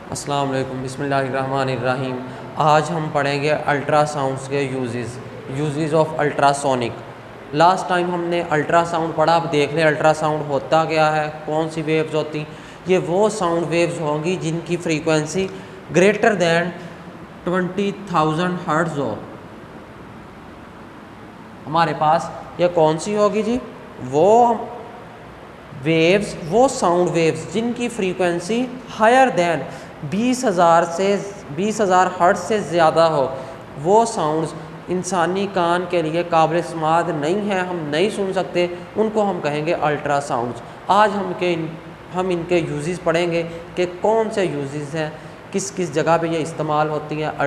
अस्सलाम वालेकुम, बिस्मिल्लाहिर्रहमानिर्रहीम। आज हम पढ़ेंगे अल्ट्रासाउंड्स के uses of ultrasonic. Last time हमने अल्ट्रासाउंड पढ़ा, अब देख लें अल्ट्रासाउंड होता क्या है, कौन सी वेव्स होती। ये वो साउंड वेव्स होंगी जिनकी फ्रीक्वेंसी ग्रेटर दैन 20,000 हर्ट्ज़ हो। हमारे पास ये कौन सी होगी जी? वो वेव्स, वो साउंड वेव्स जिनकी फ्रीक्वेंसी हायर दैन 20,000 हर्ट्ज़ से ज़्यादा हो। वो साउंड्स इंसानी कान के लिए काबिल समाअत नहीं है, हम नहीं सुन सकते, उनको हम कहेंगे अल्ट्रासाउंड्स। आज हम इनके यूजेस पढ़ेंगे कि कौन से यूजेस हैं, किस किस जगह पे ये इस्तेमाल होती हैं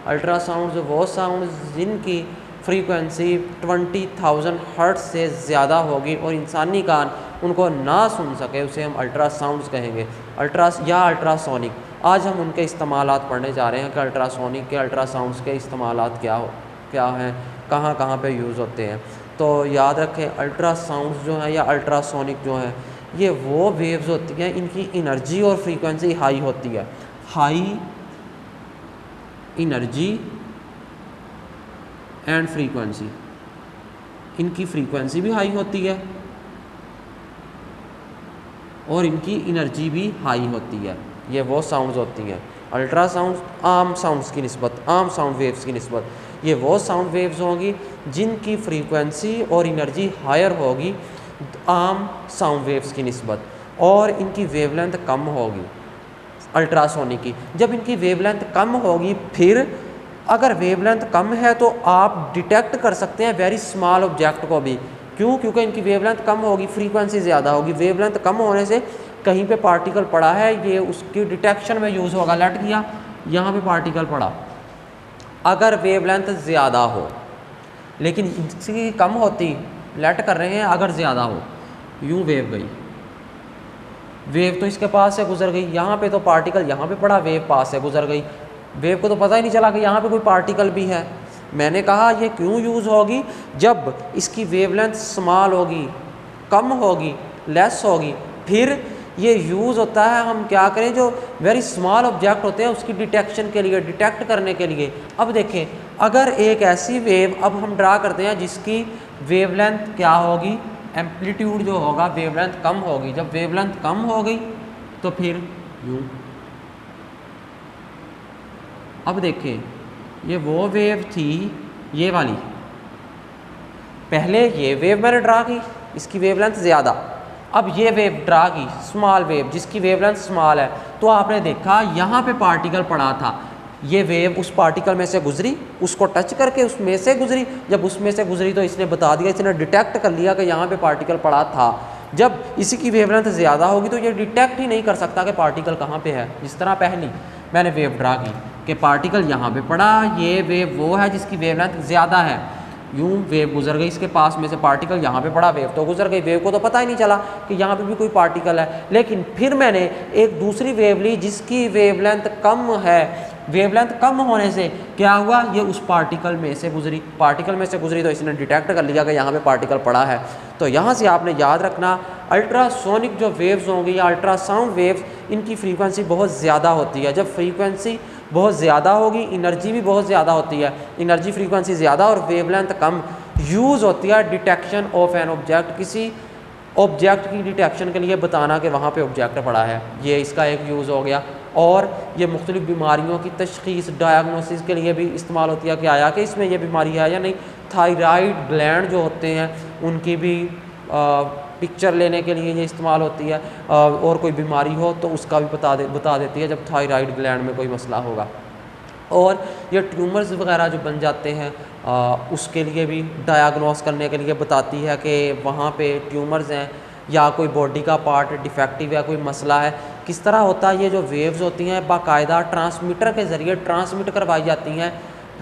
अल्ट्रासाउंड्स वो साउंड्स जिनकी फ्रीक्वेंसी 20,000 हर्ट्ज़ से ज़्यादा होगी और इंसानी कान उनको ना सुन सके, उसे हम अल्ट्रासाउंड्स कहेंगे, अल्ट्रासोनिक। आज हम उनके इस्तेमालात पढ़ने जा रहे हैं कि अल्ट्रासोनिक के अल्ट्रासाउंड्स के इस्तेमालात क्या हैं, कहाँ कहाँ पे यूज़ होते हैं। तो याद रखें, अल्ट्रासाउंड्स जो हैं या अल्ट्रासोनिक जो हैं, ये वो वेव्स होती हैं, इनकी एनर्जी और फ्रीक्वेंसी हाई होती है। हाई एनर्जी एंड फ्रीक्वेंसी, इनकी फ्रीक्वेंसी भी हाई होती है और इनकी एनर्जी भी हाई होती है। ये वो साउंड्स होती हैं अल्ट्रासाउंड्स, आम साउंड्स की निस्बत, आम साउंड वेव्स की निस्बत। ये वो साउंड वेव्स होंगी जिनकी फ्रीक्वेंसी और एनर्जी हायर होगी आम साउंड वेव्स की निस्बत, और इनकी वेवलेंथ कम होगी अल्ट्रासोनिक की। जब इनकी वेवलेंथ कम होगी, फिर अगर वेवलेंथ कम है तो आप डिटेक्ट कर सकते हैं वेरी स्मॉल ऑब्जेक्ट को भी। क्यों? क्योंकि इनकी वेवलेंथ कम होगी, फ्रीक्वेंसी ज़्यादा होगी। वेवलेंथ कम होने से कहीं पे पार्टिकल पड़ा है, ये उसकी डिटेक्शन में यूज़ होगा। लेट किया, यहाँ पे पार्टिकल पड़ा, अगर वेवलेंथ ज़्यादा हो, लेकिन इसकी कम होती, लेट कर रहे हैं अगर ज़्यादा हो, यूँ वेव गई, वेव तो इसके पास से गुजर गई, यहाँ पे तो पार्टिकल यहाँ पे पड़ा, वेव पास से गुजर गई, वेव को तो पता ही नहीं चला कि यहाँ पे कोई पार्टिकल भी है। मैंने कहा ये क्यों यूज़ होगी? जब इसकी वेवलेंथ स्मॉल होगी, कम होगी, लेस होगी, फिर ये यूज़ होता है, हम क्या करें, जो वेरी स्मॉल ऑब्जेक्ट होते हैं उसकी डिटेक्शन के लिए, डिटेक्ट करने के लिए। अब देखें, अगर एक ऐसी वेव, अब हम ड्रा करते हैं जिसकी वेवलेंथ क्या होगी, एम्पलीट्यूड जो होगा, वेवलेंथ कम होगी। जब वेवलेंथ कम हो गई तो फिर यूँ। अब देखिए, ये वो वेव थी, ये वाली, पहले ये वेव मैंने ड्रा की, इसकी वेवलेंथ ज़्यादा। अब ये वेव ड्रा की, स्मॉल वेव, जिसकी वेवलेंथ स्मॉल है, तो आपने देखा यहाँ पे पार्टिकल पड़ा था, ये वेव उस पार्टिकल में से गुजरी, उसको टच करके उसमें से गुजरी। जब उसमें से गुजरी तो इसने बता दिया, इसने डिटेक्ट कर लिया कि यहाँ पे पार्टिकल पड़ा था। जब इसी की वेवलेंथ ज़्यादा होगी तो ये डिटेक्ट ही नहीं कर सकता कि पार्टिकल कहाँ पे है। जिस तरह पहली मैंने वेव ड्रा की कि पार्टिकल यहाँ पे पड़ा, ये वेव वो है जिसकी वेवलेंथ ज़्यादा है, यूँ वेव गुजर गई इसके पास में से, पार्टिकल यहाँ पे पड़ा, वेव तो गुजर गई, वेव को तो पता ही नहीं चला कि यहाँ पे भी कोई पार्टिकल है। लेकिन फिर मैंने एक दूसरी वेव ली जिसकी वेवलेंथ कम है, वेवलेंथ कम होने से क्या हुआ, ये उस पार्टिकल में से गुजरी, पार्टिकल में से गुजरी तो इसने डिटेक्ट कर लिया कि यहाँ पे पार्टिकल पड़ा है। तो यहाँ से आपने याद रखना, अल्ट्रासोनिक जो वेव्स होंगी या अल्ट्रासाउंड वेव्स, इनकी फ्रीक्वेंसी बहुत ज़्यादा होती है। जब फ्रीक्वेंसी बहुत ज़्यादा होगी, एनर्जी भी बहुत ज़्यादा होती है, एनर्जी फ्रीक्वेंसी ज़्यादा और वेवलेंथ कम, यूज़ होती है डिटेक्शन ऑफ एन ऑब्जेक्ट, किसी ऑब्जेक्ट की डिटेक्शन के लिए बताना कि वहाँ पे ऑब्जेक्ट पड़ा है, ये इसका एक यूज़ हो गया। और ये मुख्तलिफ बीमारियों की तशख़ीस, डायग्नोसिस के लिए भी इस्तेमाल होती है कि आया कि इसमें ये बीमारी है या नहीं। थायराइड ग्लैंड जो होते हैं उनकी भी पिक्चर लेने के लिए ये इस्तेमाल होती है, और कोई बीमारी हो तो उसका भी बता देती है जब थायराइड ग्लैंड में कोई मसला होगा। और ये ट्यूमर्स वगैरह जो बन जाते हैं, उसके लिए भी डायग्नोस करने के लिए बताती है कि वहाँ पे ट्यूमर्स हैं या कोई बॉडी का पार्ट डिफेक्टिव या कोई मसला है। किस तरह होता है, ये जो वेव्स होती हैं बाकायदा ट्रांसमीटर के ज़रिए ट्रांसमिट करवाई जाती हैं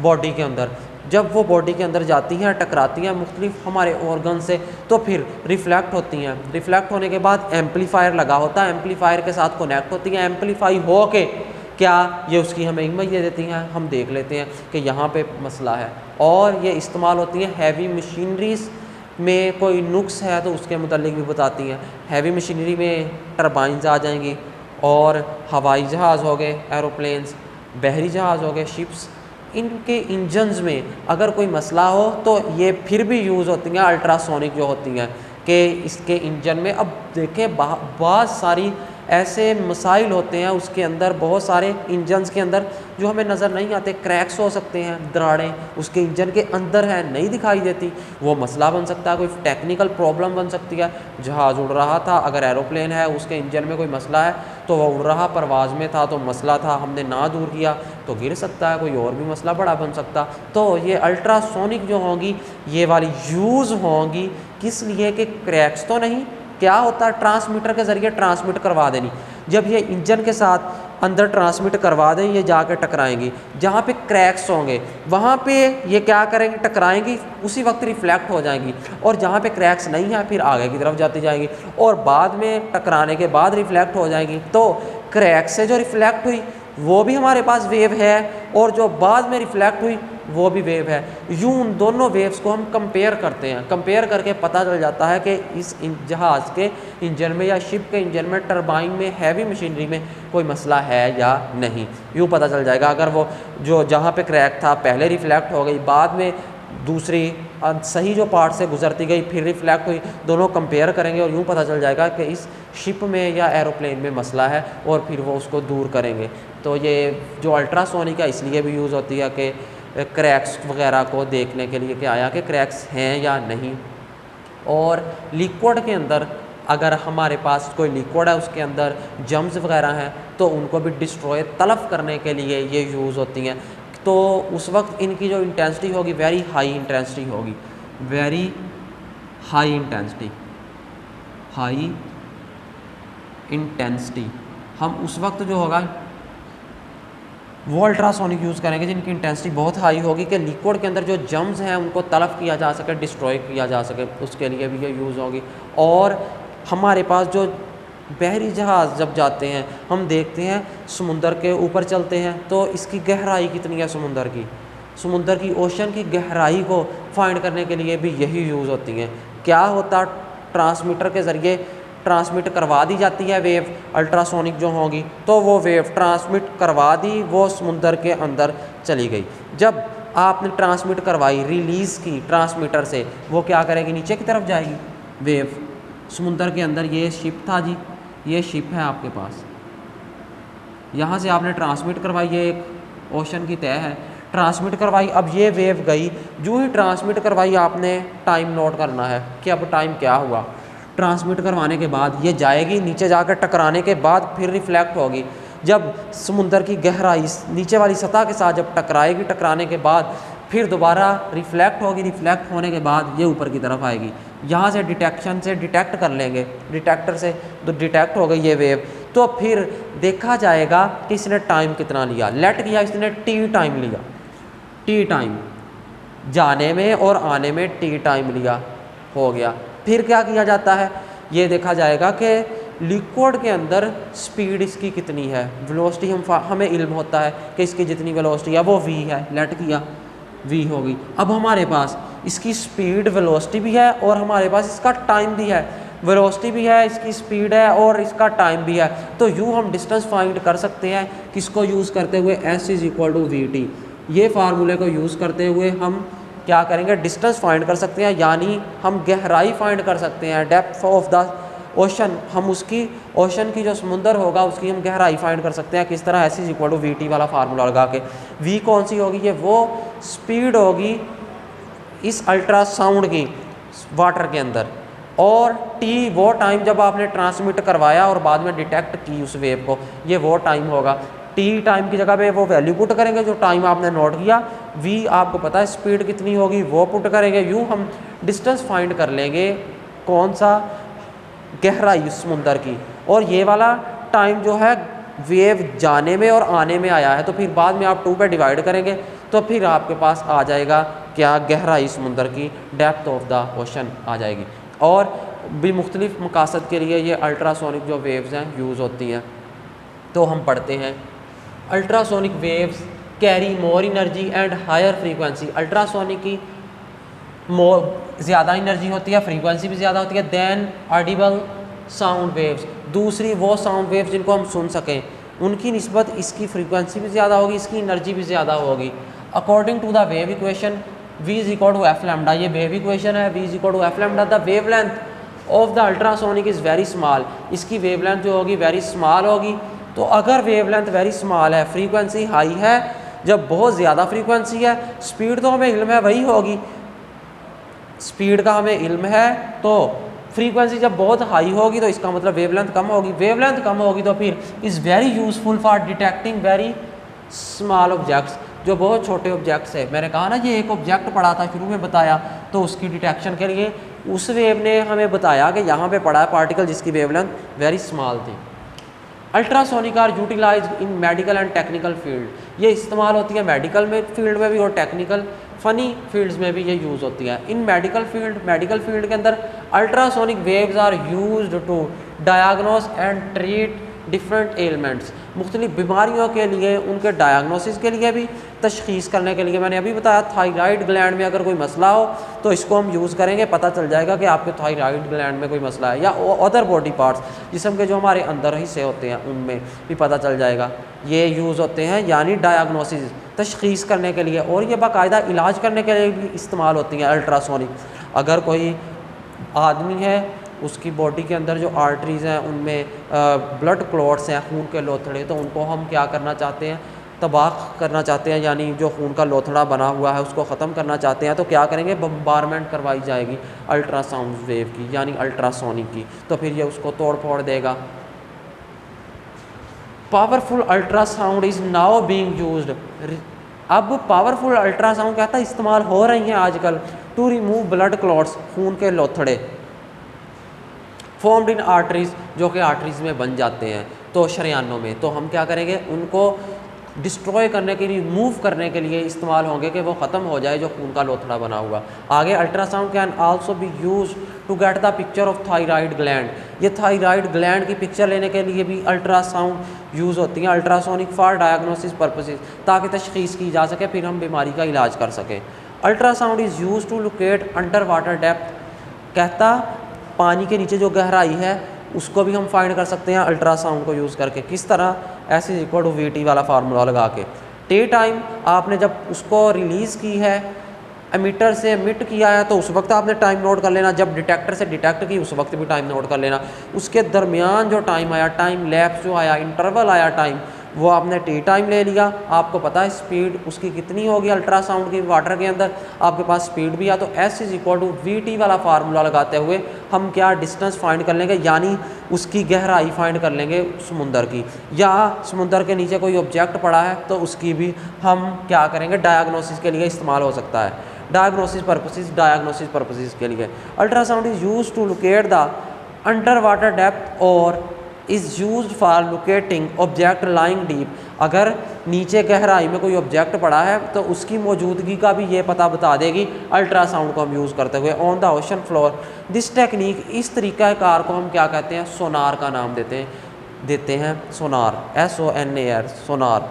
बॉडी के अंदर। जब वो बॉडी के अंदर जाती हैं, टकराती हैं मुख्तलिफ हमारे ऑर्गन से, तो फिर रिफ्लेक्ट होती हैं। रिफ्लेक्ट होने के बाद एम्पलीफायर लगा होता है, एम्पलीफायर के साथ कनेक्ट होती हैं, एम्पलीफाई हो के क्या ये उसकी हमें इमेज दे देती हैं, हम देख लेते हैं कि यहाँ पे मसला है। और ये इस्तेमाल होती हैं हैवी मशीनरीज में, कोई नुक्स है तो उसके मुतालिक भी बताती हैं। हैवी मशीनरी में टरबाइंस आ जाएंगी और हवाई जहाज़ हो गए, एरोप्लेन्स, बहरी जहाज़ हो गए, शिप्स, इनके इंजन्स में अगर कोई मसला हो तो ये फिर भी यूज़ होती हैं अल्ट्रासोनिक जो होती हैं कि इसके इंजन में। अब देखें बहुत सारी ऐसे मसाइल होते हैं उसके अंदर, बहुत सारे इंजन्स के अंदर जो हमें नज़र नहीं आते। क्रैक्स हो सकते हैं, दरारें उसके इंजन के अंदर है, नहीं दिखाई देती, वो मसला बन सकता है, कोई टेक्निकल प्रॉब्लम बन सकती है। जहाज़ उड़ रहा था, अगर एरोप्लेन है उसके इंजन में कोई मसला है तो वह उड़ रहा, परवाज़ में था तो मसला था, हमने ना दूर किया तो गिर सकता है, कोई और भी मसला बड़ा बन सकता। तो ये अल्ट्रासोनिक जो होंगी ये वाली यूज़ होंगी किस लिए कि क्रैक्स तो नहीं, क्या होता है ट्रांसमीटर के ज़रिए ट्रांसमिट करवा देनी। जब ये इंजन के साथ अंदर ट्रांसमिट करवा दें ये जाके टकराएंगी, जहाँ पे क्रैक्स होंगे वहाँ पे ये क्या करेंगी, टकराएंगी, उसी वक्त रिफ्लेक्ट हो जाएंगी, और जहाँ पे क्रैक्स नहीं है फिर आगे की तरफ जाती जाएंगी और बाद में टकराने के बाद रिफ्लेक्ट हो जाएंगी। तो क्रैक से जो रिफ्लेक्ट हुई वो भी हमारे पास वेव है और जो बाद में रिफ्लेक्ट हुई वो भी वेव है। यूँ उन दोनों वेव्स को हम कंपेयर करते हैं, कंपेयर करके पता चल जाता है कि इस जहाज़ के इंजन में या शिप के इंजन में, टरबाइन में, हैवी मशीनरी में कोई मसला है या नहीं। यूँ पता चल जाएगा। अगर वो जो जहाँ पे क्रैक था पहले रिफ्लेक्ट हो गई, बाद में दूसरी सही जो पार्ट से गुजरती गई फिर रिफ्लेक्ट हुई, दोनों कंपेयर करेंगे और यूँ पता चल जाएगा कि इस शिप में या एरोप्लेन में मसला है और फिर वो उसको दूर करेंगे। तो ये जो अल्ट्रासोनिक है इसलिए भी यूज़ होती है कि क्रैक्स वगैरह को देखने के लिए कि आया कि क्रैक्स हैं या नहीं। और लिक्विड के अंदर अगर हमारे पास कोई लिक्विड है उसके अंदर जम्स वगैरह हैं तो उनको भी डिस्ट्रॉय तलफ करने के लिए ये यूज़ होती हैं। तो उस वक्त इनकी जो इंटेंसिटी होगी वेरी हाई इंटेंसिटी होगी, very high intensity, high intensity. हम उस वक्त जो होगा वो अल्ट्रासोनिक यूज़ करेंगे जिनकी इंटेंसिटी बहुत हाई होगी कि लिक्विड के अंदर जो जम्स हैं उनको तलफ किया जा सके, डिस्ट्रॉय किया जा सके, उसके लिए भी ये यूज़ होगी। और हमारे पास जो बहरी जहाज़ जब जाते हैं हम देखते हैं समुंदर के ऊपर चलते हैं तो इसकी गहराई कितनी है, समुंदर की ओशन की गहराई को फाइंड करने के लिए भी यही यूज़ होती हैं। क्या होता, ट्रांसमीटर के ज़रिए ट्रांसमिट करवा दी जाती है वेव अल्ट्रासोनिक जो होगी, तो वो वेव ट्रांसमिट करवा दी, वो समुंदर के अंदर चली गई। जब आपने ट्रांसमिट करवाई, रिलीज़ की ट्रांसमीटर से, वो क्या करेगी, नीचे की तरफ जाएगी वेव समुंदर के अंदर। ये शिप था जी, ये शिप है आपके पास, यहाँ से आपने ट्रांसमिट करवाई, ये एक ओशन की तय है, ट्रांसमिट करवाई। अब ये वेव गई, जो ही ट्रांसमिट करवाई आपने टाइम नोट करना है कि अब टाइम क्या हुआ। ट्रांसमिट करवाने के बाद ये जाएगी, नीचे जाकर टकराने के बाद फिर रिफ्लेक्ट होगी। जब समुंदर की गहराई नीचे वाली सतह के साथ जब टकराएगी, टकराने के बाद फिर दोबारा रिफ्लेक्ट होगी, रिफ्लेक्ट होने के बाद ये ऊपर की तरफ आएगी। यहाँ से डिटेक्शन से डिटेक्ट कर लेंगे, डिटेक्टर से तो डिटेक्ट हो गई ये वेव, तो फिर देखा जाएगा कि इसने टाइम कितना लिया। लेट किया इसने टी टाइम लिया, टी टाइम जाने में और आने में टी टाइम लिया, हो गया। फिर क्या किया जाता है, ये देखा जाएगा कि लिक्विड के अंदर स्पीड इसकी कितनी है, वेलोसिटी हमें इल्म होता है कि इसकी जितनी वेलोसिटी है वो v है, लेट किया v होगी। अब हमारे पास इसकी स्पीड वेलोसिटी भी है और हमारे पास इसका टाइम भी है, वेलोसिटी भी है, इसकी स्पीड है और इसका टाइम भी है। तो यूँ हम डिस्टेंस फाइंड कर सकते हैं किसको यूज़ करते हुए, s = vt। ये फार्मूले को यूज़ करते हुए हम क्या करेंगे, डिस्टेंस फाइंड कर सकते हैं, यानी हम गहराई फाइंड कर सकते हैं, डेप्थ ऑफ द ओशन। हम उसकी ओशन की जो समुंदर होगा उसकी हम गहराई फाइंड कर सकते हैं किस तरह, s = vt वाला फार्मूला लगा के। v कौन सी होगी, ये वो स्पीड होगी इस अल्ट्रासाउंड की वाटर के अंदर, और t वो टाइम जब आपने ट्रांसमिट करवाया और बाद में डिटेक्ट की उस वेव को, ये वो टाइम होगा। टी टाइम की जगह पे वो वैल्यू पुट करेंगे जो टाइम आपने नोट किया, v आपको पता है स्पीड कितनी होगी वो पुट करेंगे। यूँ हम डिस्टेंस फाइंड कर लेंगे कौन सा, गहराई समुंदर की, और ये वाला टाइम जो है वेव जाने में और आने में आया है, तो फिर बाद में आप 2 पे डिवाइड करेंगे तो फिर आपके पास आ जाएगा क्या, गहराई समुंदर की, डेप्थ ऑफ द ओशन आ जाएगी। और भी मुख्तलिफ मकासद के लिए ये अल्ट्रासोनिक जो वेव्स हैं यूज़ होती हैं। तो हम पढ़ते हैं ultrasonic waves carry more energy and higher frequency. Ultrasonic की ज़्यादा एनर्जी होती है, फ्रीक्वेंसी भी ज़्यादा होती है, देन ऑडिबल साउंड वेव्स, दूसरी वो साउंड वेव्स जिनको हम सुन सकें, उनकी निस्बत इसकी फ्रीक्वेंसी भी ज़्यादा होगी, इसकी एनर्जी भी ज़्यादा होगी। According to the wave equation v is equal to F lambda, ये वेव इक्वेशन है, v is equal to F lambda. The wave length of the ultrasonic is very small, इसकी वेव लेंथ जो होगी very small होगी। तो अगर wave length very small है, frequency high है, जब बहुत ज़्यादा फ्रीक्वेंसी है, स्पीड तो हमें इल्म है वही होगी, स्पीड का हमें इल्म है, तो फ्रीक्वेंसी जब बहुत हाई होगी तो इसका मतलब वेवलेंथ कम होगी, वेवलेंथ कम होगी तो फिर is very useful for detecting very small objects, जो बहुत छोटे ऑब्जेक्ट्स है। मैंने कहा ना ये एक ऑब्जेक्ट पड़ा था शुरू में बताया, तो उसकी डिटेक्शन के लिए उस वेव ने हमें बताया कि यहाँ पे पड़ा है पार्टिकल जिसकी वेवलेंथ वेरी स्मॉल थी। Ultrasonic are utilize in medical and technical field, ये इस्तेमाल होती है मेडिकल में फील्ड में भी और टेक्निकल फ़नी फील्ड्स में भी ये यूज़ होती है। इन मेडिकल फील्ड के अंदर ultrasonic waves are used to diagnose and treat different elements, मुख्तलिफ बीमारियों के लिए, उनके डायग्नोसिस के लिए भी, तशख़ीस करने के लिए। मैंने अभी बताया थायराइड ग्लैंड में अगर कोई मसला हो तो इसको हम यूज़ करेंगे, पता चल जाएगा कि आपके थायराइड ग्लैंड में कोई मसला है, या अदर बॉडी पार्ट्स जिस्म के जो हमारे अंदर हिस्से होते हैं उनमें भी पता चल जाएगा। ये यूज़ होते हैं यानी डायग्नोसिस, तशख़ीस करने के लिए, और ये बाकायदा इलाज करने के लिए भी इस्तेमाल होती हैं अल्ट्रासोनिक। अगर कोई आदमी है, उसकी बॉडी के अंदर जो आर्टरीज़ हैं उनमें ब्लड क्लॉट्स हैं, खून के लोथड़े, तो उनको हम क्या करना चाहते हैं, तबाह करना चाहते हैं, यानी जो खून का लोथड़ा बना हुआ है उसको ख़त्म करना चाहते हैं, तो क्या करेंगे, बम्बारमेंट करवाई जाएगी अल्ट्रासाउंड वेव की, यानी अल्ट्रासोनिक की, तो फिर ये उसको तोड़ फोड़ देगा। Powerful ultrasound is now being used, अब पावरफुल अल्ट्रासाउंड कहता है इस्तेमाल हो रही हैं आजकल, टू रिमूव ब्लड क्लॉट्स, खून के लोथड़े, फॉर्म्ड इन आर्टरीज, जो कि आर्टरीज में बन जाते हैं, तो शरियानों में, तो हम क्या करेंगे, उनको डिस्ट्रॉय करने के लिए, मूव करने के लिए इस्तेमाल होंगे कि वो ख़त्म हो जाए जो खून का लोथड़ा बना हुआ। आगे ultrasound can also be use to get the picture of thyroid gland, ये थायराइड ग्लैंड की पिक्चर लेने के लिए भी अल्ट्रासाउंड यूज़ होती हैं, अल्ट्रासोनिक फॉर डायग्नोसिस पर्पसेस, ताकि तशख़ीस की जा सके, फिर हम बीमारी का इलाज कर सकें। Ultrasound is use to locate under water depth, कहता पानी के नीचे जो गहराई है उसको भी हम फाइंड कर सकते हैं अल्ट्रासाउंड को यूज़ करके। किस तरह, ऐसे इक्वल टू वीटी वाला फार्मूला लगा के। टे टाइम, आपने जब उसको रिलीज़ की है, एमिटर से एमिट किया है, तो उस वक्त आपने टाइम नोट कर लेना, जब डिटेक्टर से डिटेक्ट की उस वक्त भी टाइम नोट कर लेना। उसके दरमियान जो टाइम आया, टाइम लैप्स जो आया, इंटरवल आया टाइम, वो आपने टी टाइम ले लिया। आपको पता है स्पीड उसकी कितनी होगी अल्ट्रासाउंड की, वाटर के अंदर आपके पास स्पीड भी है, तो S is equal to V T वाला फार्मूला लगाते हुए हम क्या डिस्टेंस फाइंड कर लेंगे, यानी उसकी गहराई फाइंड कर लेंगे समुंदर की, या समुंदर के नीचे कोई ऑब्जेक्ट पड़ा है तो उसकी भी हम क्या करेंगे, डायग्नोसिस के लिए इस्तेमाल हो सकता है, डायग्नोसिस पर्पसेस के लिए। Ultrasound is use to locate the under water depth और is use for locating object lying deep, अगर नीचे गहराई में कोई ऑब्जेक्ट पड़ा है तो उसकी मौजूदगी का भी ये पता बता देगी अल्ट्रासाउंड को हम यूज़ करते हुए on the ocean floor. This technique, इस तरीक़ाकार को हम क्या कहते हैं, सोनार का नाम देते हैं सोनार, SONAR, सोनार।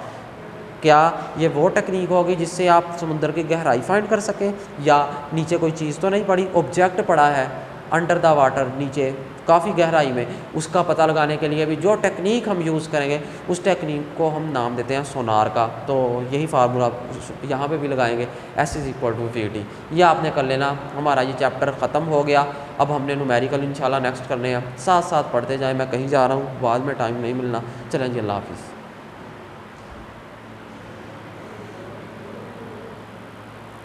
क्या ये वो टेक्निक होगी जिससे आप समुद्र की गहराई फाइंड कर सकें, या नीचे कोई चीज़ तो नहीं पड़ी, ऑब्जेक्ट पड़ा है अंडर द वाटर, नीचे काफ़ी गहराई में, उसका पता लगाने के लिए भी जो टेक्निक हम यूज़ करेंगे उस टेक्निक को हम नाम देते हैं सोनार का। तो यही फार्मूला यहाँ पे भी लगाएंगे, S is equal to V T. ये आपने कर लेना। हमारा ये चैप्टर ख़त्म हो गया, अब हमने न्यूमेरिकल इंशाल्लाह नेक्स्ट करने हैं, साथ साथ पढ़ते जाएँ। मैं कहीं जा रहा हूँ, बाद में टाइम नहीं मिलना। चलें जी, अल्लाह हाफिज़।